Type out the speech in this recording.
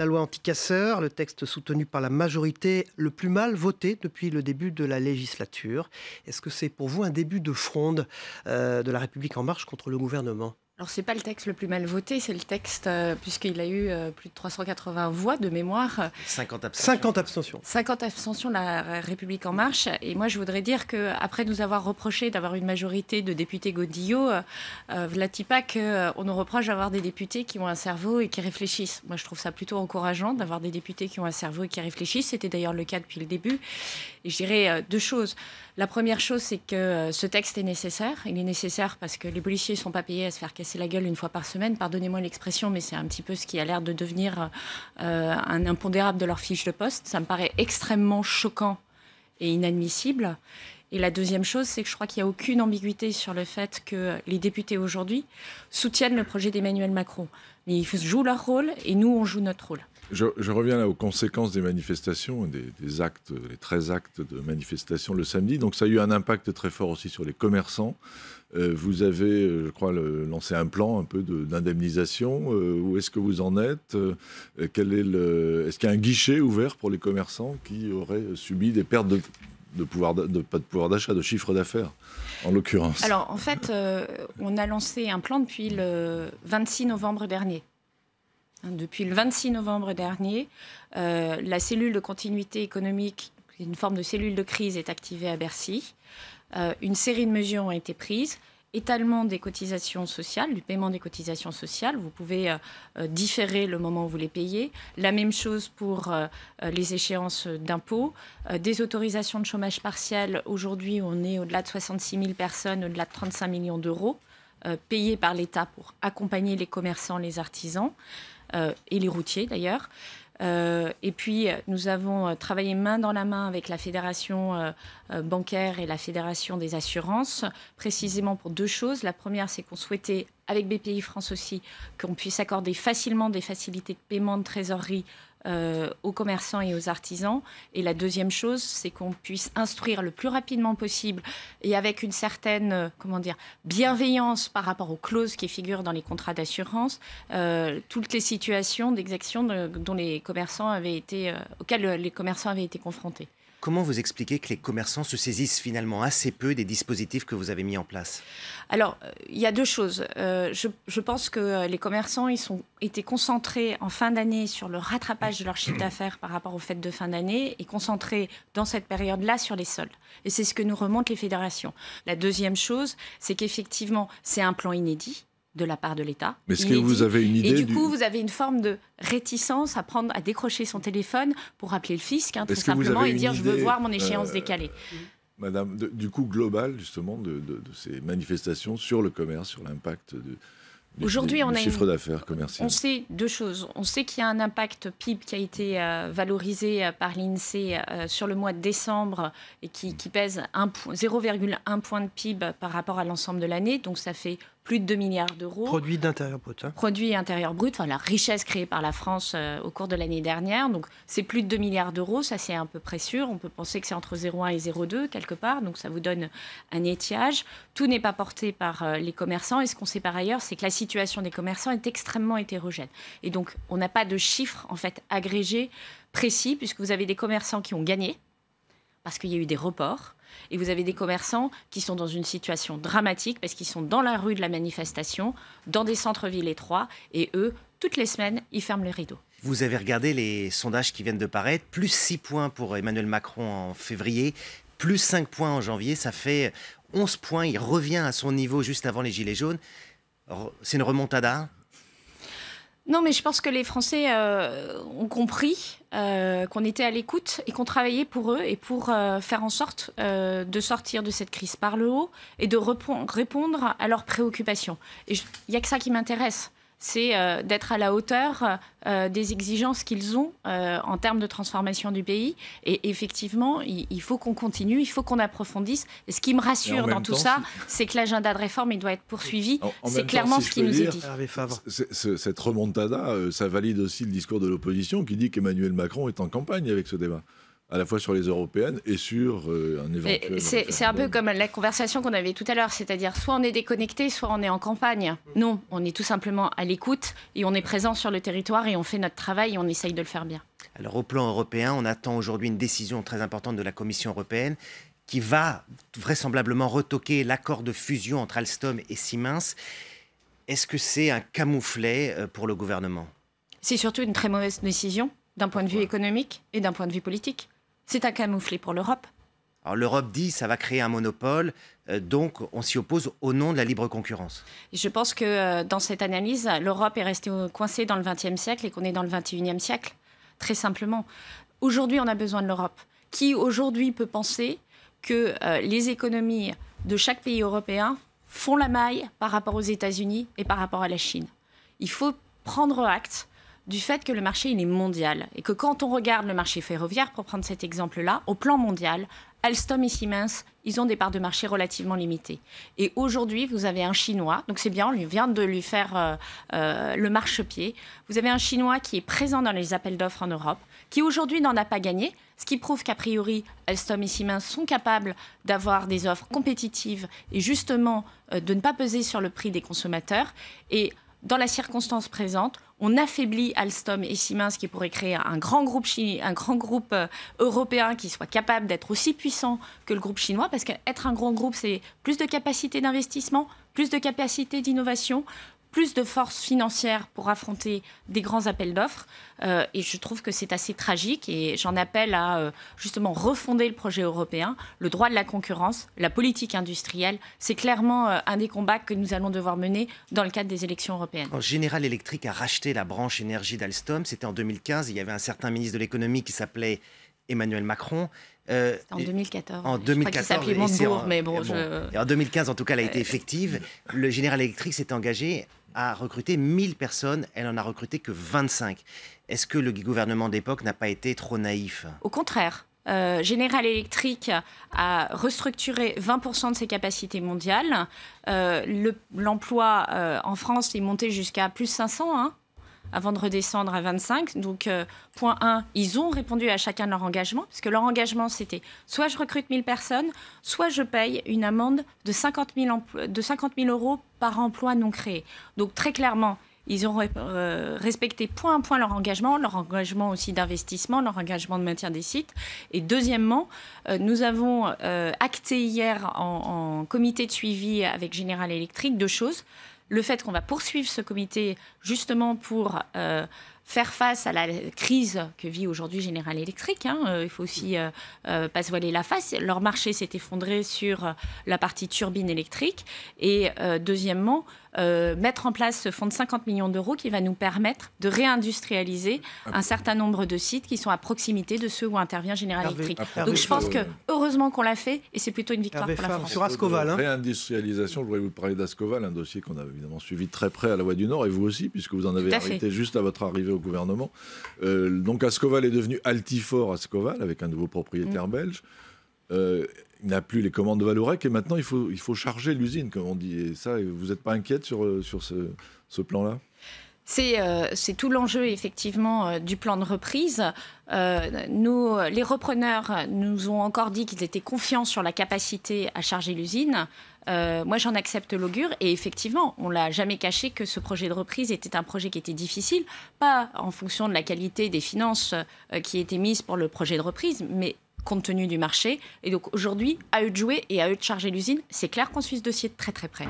La loi anti-casseurs, le texte soutenu par la majorité le plus mal voté depuis le début de la législature. Est-ce que c'est pour vous un début de fronde de la République En Marche contre le gouvernement ? Alors, ce n'est pas le texte le plus mal voté, c'est le texte, puisqu'il a eu plus de 380 voix de mémoire. 50 abstentions. 50 abstentions. 50 abstentions de la République En Marche. Et moi, je voudrais dire qu'après nous avoir reproché d'avoir une majorité de députés godillots, v'là-t-il pas qu'on nous reproche d'avoir des députés qui ont un cerveau et qui réfléchissent. Moi, je trouve ça plutôt encourageant d'avoir des députés qui ont un cerveau et qui réfléchissent. C'était d'ailleurs le cas depuis le début. Et je dirais deux choses. La première chose, c'est que ce texte est nécessaire. Il est nécessaire parce que les policiers ne sont pas payés à se faire casser la gueule une fois par semaine. Pardonnez-moi l'expression, mais c'est un petit peu ce qui a l'air de devenir un impondérable de leur fiche de poste. Ça me paraît extrêmement choquant et inadmissible. Et la deuxième chose, c'est que je crois qu'il n'y a aucune ambiguïté sur le fait que les députés aujourd'hui soutiennent le projet d'Emmanuel Macron. Mais ils jouent leur rôle et nous, on joue notre rôle. Je reviens là aux conséquences des manifestations, des actes, les 13 actes de manifestation le samedi. Donc ça a eu un impact très fort aussi sur les commerçants. Vous avez, je crois, lancé un plan un peu d'indemnisation. Où est-ce que vous en êtes ? Est-ce qu'il y a un guichet ouvert pour les commerçants qui auraient subi des pertes pas de pouvoir d'achat, de chiffre d'affaires, en l'occurrence ? Alors, en fait, on a lancé un plan depuis le 26 novembre dernier. Depuis le 26 novembre dernier, la cellule de continuité économique, une forme de cellule de crise, est activée à Bercy. Une série de mesures ont été prises. Étalement des cotisations sociales, du paiement des cotisations sociales. Vous pouvez différer le moment où vous les payez. La même chose pour les échéances d'impôts. Des autorisations de chômage partiel. Aujourd'hui, on est au-delà de 66 000 personnes, au-delà de 35 millions d'euros payés par l'État pour accompagner les commerçants, les artisans et les routiers d'ailleurs. Et puis, nous avons travaillé main dans la main avec la Fédération bancaire et la Fédération des assurances, précisément pour deux choses. La première, c'est qu'on souhaitait, avec BPI France aussi, qu'on puisse accorder facilement des facilités de paiement de trésorerie aux commerçants et aux artisans. Et la deuxième chose, c'est qu'on puisse instruire le plus rapidement possible et avec une certaine bienveillance par rapport aux clauses qui figurent dans les contrats d'assurance, toutes les situations d'exaction auxquelles les commerçants avaient été confrontés. Comment vous expliquez que les commerçants se saisissent finalement assez peu des dispositifs que vous avez mis en place ? Alors, il y a deux choses. Je pense que les commerçants étaient concentrés en fin d'année sur le rattrapage de leur chiffre d'affaires par rapport aux fêtes de fin d'année et concentrés dans cette période-là sur les soldes. Et c'est ce que nous remontent les fédérations. La deuxième chose, c'est qu'effectivement, c'est un plan inédit de la part de l'État. Mais est-ce que vous avez une idée Et du coup, vous avez une forme de réticence à décrocher son téléphone pour appeler le fisc, très simplement, et dire « je veux voir mon échéance décalée ». Madame, du coup global, justement, de ces manifestations sur le commerce, sur l'impact du chiffre d'affaires commercial. On sait deux choses. On sait qu'il y a un impact PIB qui a été valorisé par l'INSEE sur le mois de décembre et qui pèse 0,1 point de PIB par rapport à l'ensemble de l'année. Donc ça fait plus de 2 milliards d'euros. Produit d'intérieur brut. Produit intérieur brut, la richesse créée par la France au cours de l'année dernière. Donc c'est plus de 2 milliards d'euros, ça c'est à peu près sûr. On peut penser que c'est entre 0,1 et 0,2 quelque part. Donc ça vous donne un étiage. Tout n'est pas porté par les commerçants. Et ce qu'on sait par ailleurs, c'est que la situation des commerçants est extrêmement hétérogène. Et donc on n'a pas de chiffres en fait agrégés précis, puisque vous avez des commerçants qui ont gagné parce qu'il y a eu des reports. Et vous avez des commerçants qui sont dans une situation dramatique parce qu'ils sont dans la rue de la manifestation, dans des centres-villes étroits, et eux, toutes les semaines, ils ferment le rideau. Vous avez regardé les sondages qui viennent de paraître, plus 6 points pour Emmanuel Macron en février, plus 5 points en janvier, ça fait 11 points, il revient à son niveau juste avant les Gilets jaunes. C'est une remontada ? Non, mais je pense que les Français ont compris qu'on était à l'écoute et qu'on travaillait pour eux et pour faire en sorte de sortir de cette crise par le haut et de répondre à leurs préoccupations. Et il n'y a que ça qui m'intéresse. C'est d'être à la hauteur des exigences qu'ils ont en termes de transformation du pays. Et effectivement, il faut qu'on continue, il faut qu'on approfondisse. Et ce qui me rassure dans tout ça, c'est que l'agenda de réforme, il doit être poursuivi. C'est clairement ce qui nous est dit. Cette remontada, ça valide aussi le discours de l'opposition qui dit qu'Emmanuel Macron est en campagne avec ce débat. à la fois sur les européennes et sur un éventuel... C'est un peu comme la conversation qu'on avait tout à l'heure, c'est-à-dire soit on est déconnecté, soit on est en campagne. Non, on est tout simplement à l'écoute et on est présent sur le territoire et on fait notre travail et on essaye de le faire bien. Alors au plan européen, on attend aujourd'hui une décision très importante de la Commission européenne qui va vraisemblablement retoquer l'accord de fusion entre Alstom et Siemens. Est-ce que c'est un camouflet pour le gouvernement ? C'est surtout une très mauvaise décision d'un point de vue économique et d'un point de vue politique. C'est un camouflet pour l'Europe. Alors l'Europe dit que ça va créer un monopole, donc on s'y oppose au nom de la libre concurrence. Et je pense que dans cette analyse, l'Europe est restée coincée dans le XXe siècle et qu'on est dans le XXIe siècle, très simplement. Aujourd'hui, on a besoin de l'Europe. Qui aujourd'hui peut penser que les économies de chaque pays européen font la maille par rapport aux États-Unis et par rapport à la Chine? Il faut prendre acte du fait que le marché il est mondial et que quand on regarde le marché ferroviaire, pour prendre cet exemple-là, au plan mondial, Alstom et Siemens, ils ont des parts de marché relativement limitées. Et aujourd'hui, vous avez un Chinois, donc c'est bien, on vient de lui faire le marchepied. Vous avez un Chinois qui est présent dans les appels d'offres en Europe, qui aujourd'hui n'en a pas gagné, ce qui prouve qu'a priori, Alstom et Siemens sont capables d'avoir des offres compétitives et justement de ne pas peser sur le prix des consommateurs. Et dans la circonstance présente, on affaiblit Alstom et Siemens qui pourraient créer un grand groupe européen qui soit capable d'être aussi puissant que le groupe chinois, parce qu'être un grand groupe, c'est plus de capacité d'investissement, plus de capacité d'innovation, plus de force financière pour affronter des grands appels d'offres. Et je trouve que c'est assez tragique et j'en appelle à justement refonder le projet européen, le droit de la concurrence, la politique industrielle. C'est clairement un des combats que nous allons devoir mener dans le cadre des élections européennes. Quand General Electric a racheté la branche énergie d'Alstom, c'était en 2015, il y avait un certain ministre de l'économie qui s'appelait Emmanuel Macron. En 2014. En 2014. Je crois qu'il s'appelait Montebourg, mais bon. Et en 2015, en tout cas, elle a été effective. Le General Electric s'est engagé à recruter 1000 personnes. Elle en a recruté que 25. Est-ce que le gouvernement d'époque n'a pas été trop naïf ? Au contraire. General Electric a restructuré 20% de ses capacités mondiales. L'emploi en France est monté jusqu'à plus 500, avant de redescendre à 25. Donc, point 1, ils ont répondu à chacun de leur engagement, parce que leur engagement, c'était soit je recrute 1000 personnes, soit je paye une amende de 50 000 euros par emploi non créé. Donc, très clairement, ils ont respecté point à point leur engagement aussi d'investissement, leur engagement de maintien des sites. Et deuxièmement, nous avons acté hier en comité de suivi avec General Electric 2 choses. Le fait qu'on va poursuivre ce comité justement pour faire face à la crise que vit aujourd'hui General Electric. Il faut aussi pas se voiler la face. Leur marché s'est effondré sur la partie turbine électrique. Et deuxièmement, mettre en place ce fonds de 50 millions d'euros qui va nous permettre de réindustrialiser un certain nombre de sites qui sont à proximité de ceux où intervient General Electric. Donc je pense que heureusement qu'on l'a fait et c'est plutôt une victoire pour la France. Sur Ascoval. Réindustrialisation, je voudrais vous parler d'Ascoval, un dossier qu'on a évidemment suivi de très près à la Voix du Nord, et vous aussi, puisque vous en avez arrêté juste à votre arrivée au gouvernement. Donc Ascoval est devenu Altifort Ascoval, avec un nouveau propriétaire belge. Il n'a plus les commandes de Vallourec et maintenant il faut charger l'usine, comme on dit. Et ça, vous n'êtes pas inquiète sur ce plan-là ? C'est tout l'enjeu, effectivement, du plan de reprise. Les repreneurs nous ont encore dit qu'ils étaient confiants sur la capacité à charger l'usine. Moi, j'en accepte l'augure. Et effectivement, on ne l'a jamais caché que ce projet de reprise était un projet qui était difficile, pas en fonction de la qualité des finances qui étaient mises pour le projet de reprise, mais compte tenu du marché. Et donc aujourd'hui, à eux de jouer et à eux de charger l'usine. C'est clair qu'on suit ce dossier de très très près.